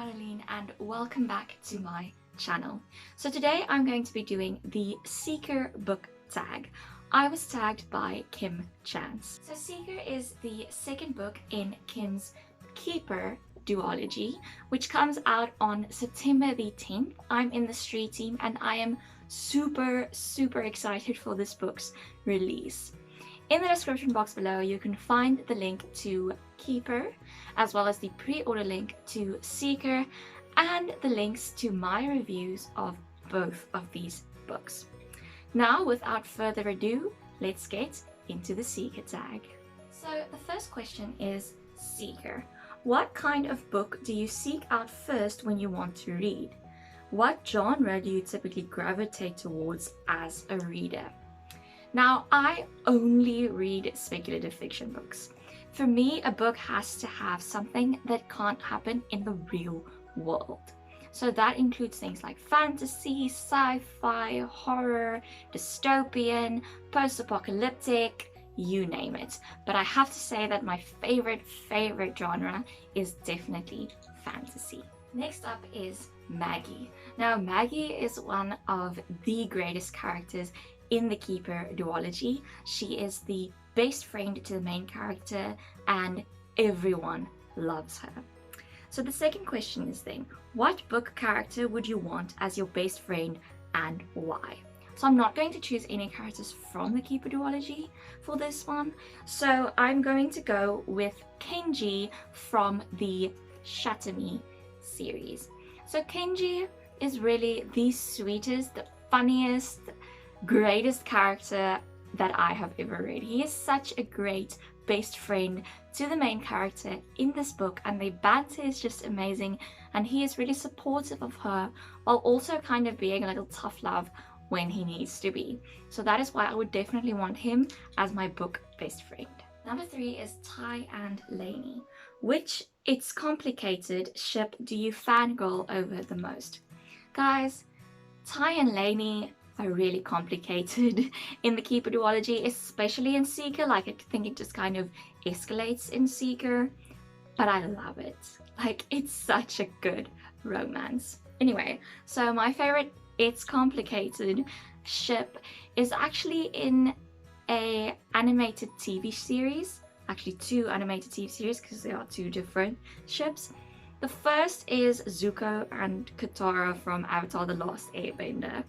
Madeline and welcome back to my channel. So today I'm going to be doing the Seeker book tag. I was tagged by Kim Chance. So Seeker is the second book in Kim's Keeper duology, which comes out on September the 10th. I'm in the street team and I am super excited for this book's release. In the description box below, you can find the link to Keeper, as well as the pre-order link to Seeker, and the links to my reviews of both of these books. Now, without further ado, let's get into the Seeker tag. So the first question is, Seeker. What kind of book do you seek out first when you want to read? What genre do you typically gravitate towards as a reader? Now, I only read speculative fiction books. For me, a book has to have something that can't happen in the real world. So that includes things like fantasy, sci-fi, horror, dystopian, post-apocalyptic, you name it. But I have to say that my favorite genre is definitely fantasy. Next up is Maggie. Now, Maggie is one of the greatest characters in the Keeper duology. She is the best friend to the main character and everyone loves her. So the second question is then, what book character would you want as your best friend and why? So I'm not going to choose any characters from the Keeper duology for this one. So I'm going to go with Kenji from the Shatami series. So Kenji is really the sweetest, the funniest, greatest character that I have ever read. He is such a great best friend to the main character in this book, and the banter is just amazing, and he is really supportive of her while also kind of being a little tough love when he needs to be. So that is why I would definitely want him as my book best friend. Number 3 is Tai and Lanie. Which It's Complicated ship do you fangirl over the most? Guys, Tai and Lanie are really complicated in the Keeper duology, especially in Seeker. Like, I think it just kind of escalates in Seeker, but I love it. Like, it's such a good romance. Anyway, so my favorite It's Complicated ship is actually in a animated TV series. Actually, 2 animated TV series, because there are 2 different ships. The first is Zuko and Katara from Avatar: The Last Airbender.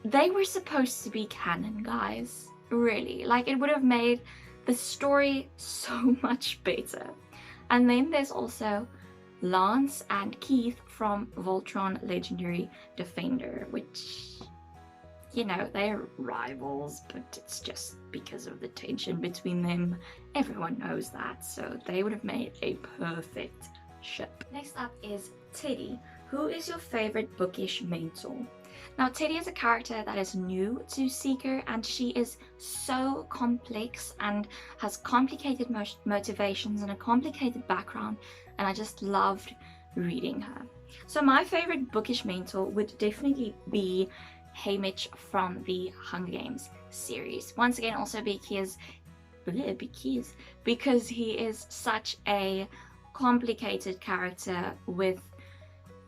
They were supposed to be canon, guys. Really. Like, it would have made the story so much better. And then there's also Lance and Keith from Voltron Legendary Defender, which, you know, they're rivals, but it's just because of the tension between them. Everyone knows that, so they would have made a perfect ship. Next up is Teddy. Who is your favorite Bookish mentor? Now, Teddy is a character that is new to Seeker, and she is so complex and has complicated motivations and a complicated background, and I just loved reading her. So my favorite Bookish mentor would definitely be Haymitch from the Hunger Games series. Once again, also because he is such a complicated character with,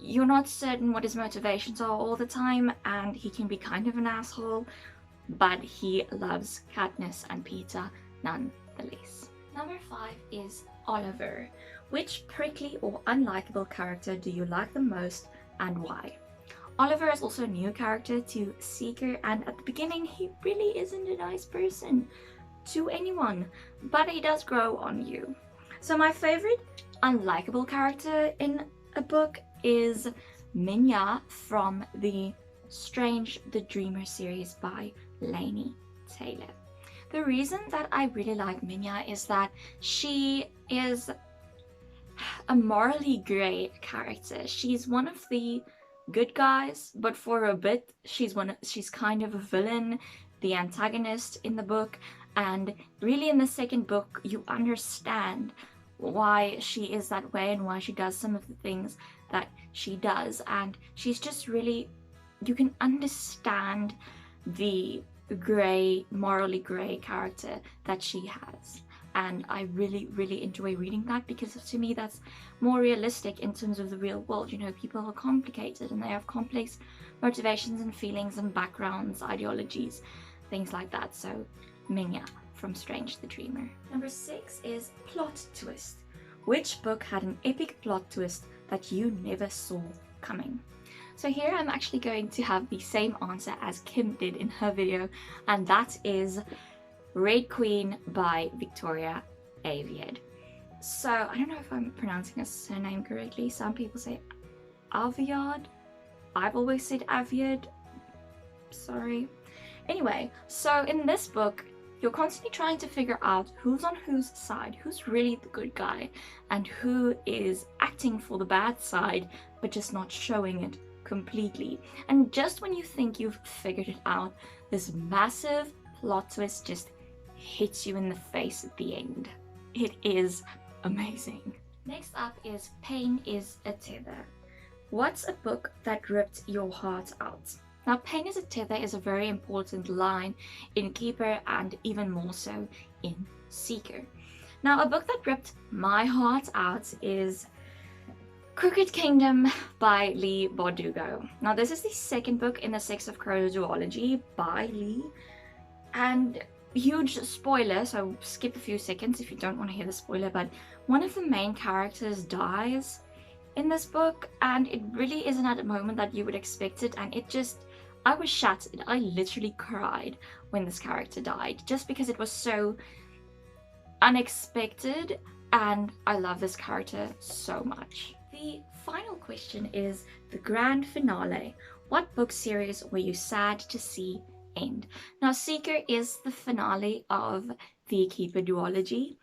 you're not certain what his motivations are all the time, and he can be kind of an asshole, but he loves Katniss and Peter nonetheless. Number 5 is Oliver. Which prickly or unlikable character do you like the most and why? Oliver is also a new character to Seeker, and at the beginning he really isn't a nice person to anyone, but he does grow on you. So my favorite unlikable character in a book is Minya from the Strange the Dreamer series by Lanie Taylor. The reason that I really like Minya is that she is a morally grey character. She's one of the good guys, but for a bit she's kind of a villain, the antagonist in the book, and really in the second book you understand why she is that way and why she does some of the things that she does, and she's just really, you can understand the morally grey character that she has. and I really enjoy reading that, because to me that's more realistic in terms of the real world. You know, people are complicated and they have complex motivations and feelings and backgrounds, ideologies, things like that. So Minya from Strange the Dreamer. Number 6 is plot twist. Which book had an epic plot twist that you never saw coming? So here I'm actually going to have the same answer as Kim did in her video, and that is Red Queen by Victoria Aveyard. So I don't know if I'm pronouncing her surname correctly. Some people say Aveyard. I've always said Aveyard. Sorry. Anyway, so in this book, you're constantly trying to figure out who's on whose side, who's really the good guy, and who is acting for the bad side, but just not showing it completely. And just when you think you've figured it out, this massive plot twist just hits you in the face at the end. It is amazing. Next up is Pain is a Tether. What's a book that ripped your heart out? Now, Pain is a Tether is a very important line in Keeper and even more so in Seeker. Now, a book that ripped my heart out is Crooked Kingdom by Leigh Bardugo. Now, this is the second book in the Sex of Crows duology by Leigh, and huge spoiler, so skip a few seconds if you don't want to hear the spoiler, but one of the main characters dies in this book, and it really isn't at a moment that you would expect it, and it just, I was shattered. I literally cried when this character died, just because it was so unexpected, and I love this character so much. The final question is the grand finale. What book series were you sad to see end? Now, Seeker is the finale of the Keeper duology.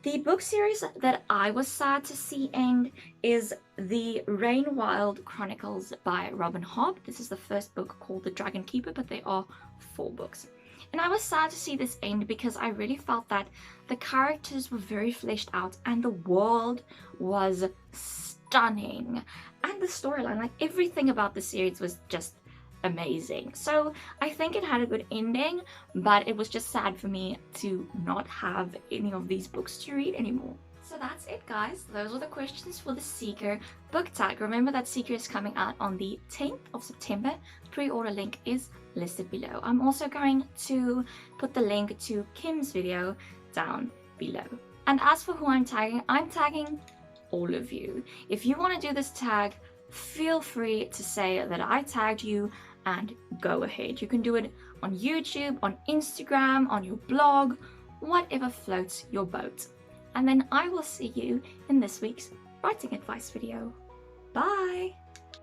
The book series that I was sad to see end is the Rain Wild Chronicles by Robin Hobb. This is the first book called The Dragon Keeper, but there are 4 books. And I was sad to see this end because I really felt that the characters were very fleshed out and the world was stunning. And the storyline, like everything about the series was just amazing. So I think it had a good ending, but it was just sad for me to not have any of these books to read anymore. So that's it, guys. Those are the questions for the Seeker book tag. Remember that Seeker is coming out on the 10th of September. The pre-order link is listed below. I'm also going to put the link to Kim's video down below. And as for who I'm tagging all of you. If you want to do this tag, feel free to say that I tagged you and go ahead. You can do it on YouTube, on Instagram, on your blog, whatever floats your boat. And then I will see you in this week's writing advice video. Bye!